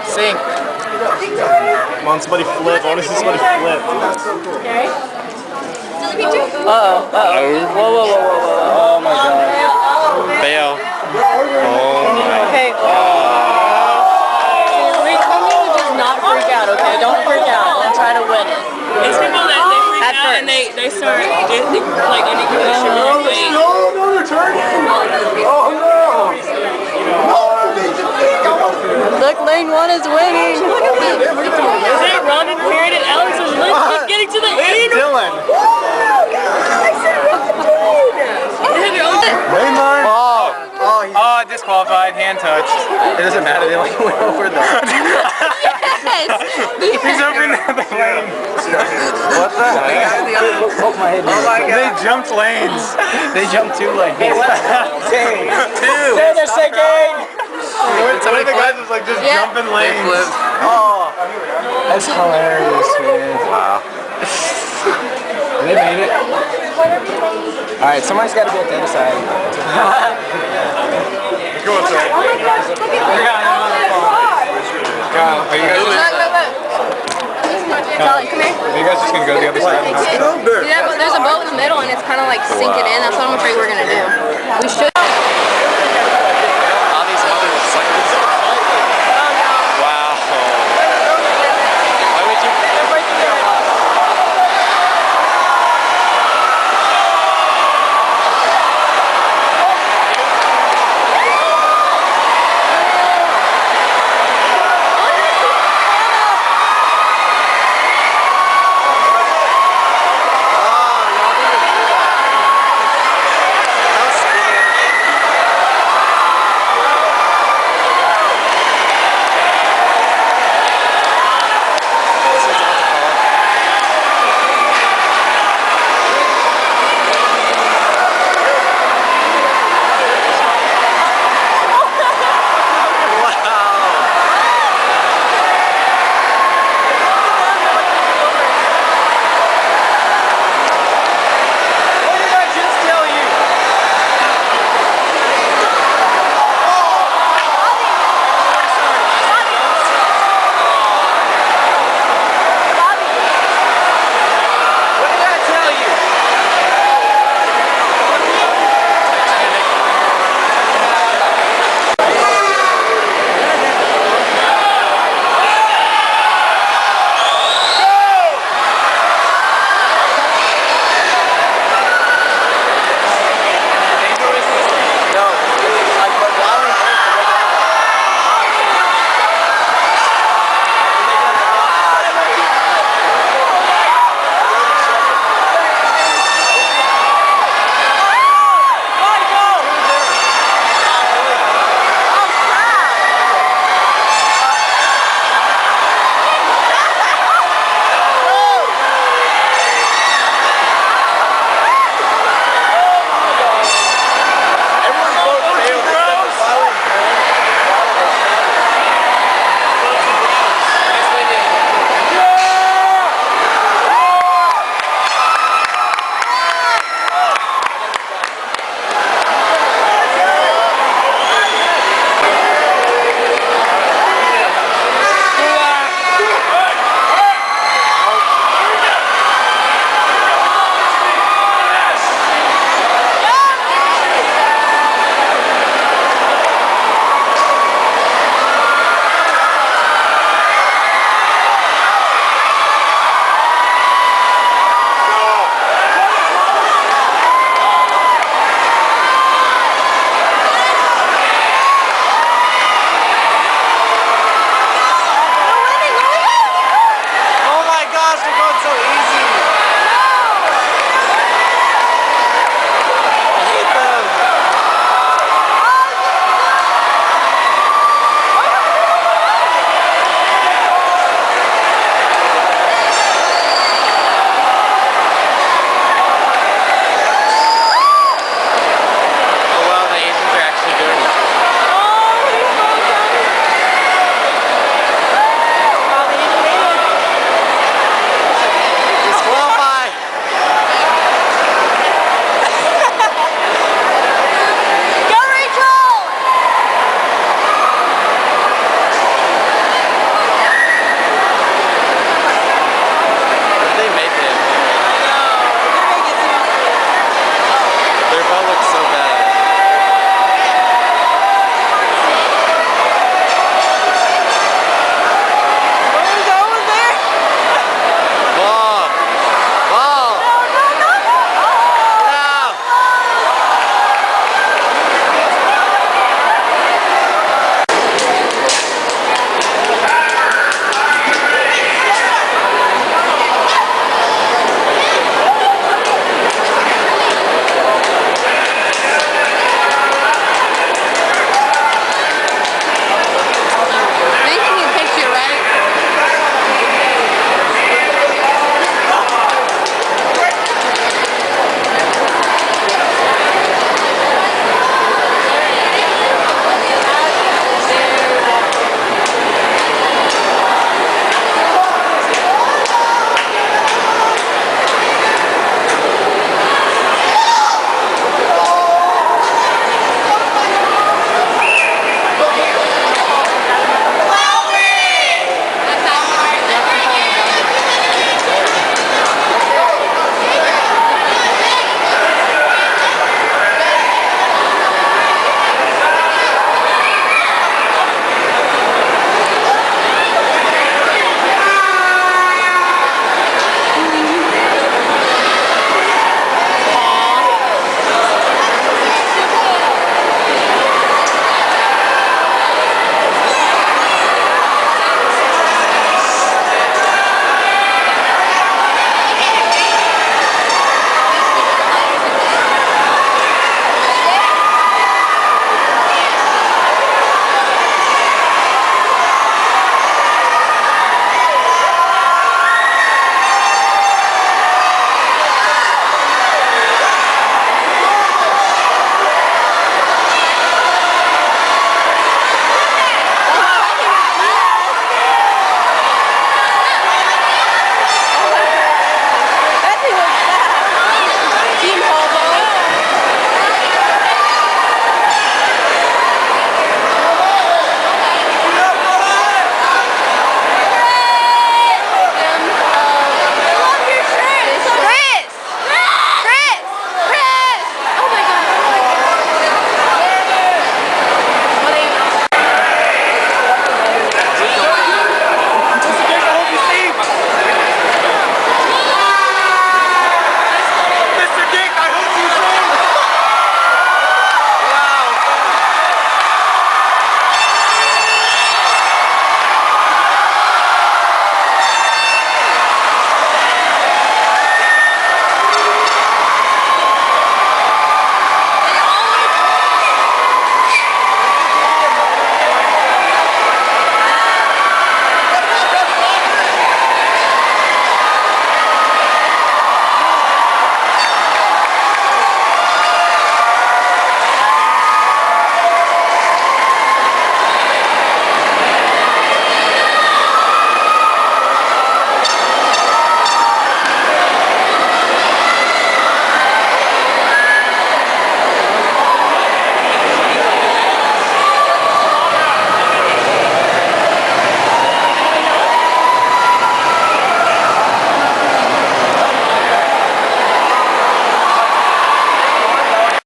Sink. Come on, somebody flip. I want to see somebody flip. Okay. Uh-oh. Whoa. Oh my god. Fail. Oh my. Okay. We told you to just not freak out, okay? Don't freak out and try to win it. It's people that they freak out and they start like any question. No, they're turning. Oh no. Look, lane 1 is winning. Look at Is it Robin Period and Alex is getting to the end? Dylan. Oh, disqualified, hand touch. It doesn't matter, they only went over the... Yes! He's over in the lane. What the heck? Oh my god. They jumped lanes. They jumped 2 lanes. Say the sinking! One of the guys was like just jumping lanes. Oh, that's hilarious, man. Wow. They made it. Alright, somebody's got to be at the other side. Go outside. Oh my gosh, look at Are you guys Colin, come here. Are you guys just going to go to the other side? Yeah, but there's a boat in the middle and it's kind of like sinking in. That's what I'm afraid we're going to do. We should.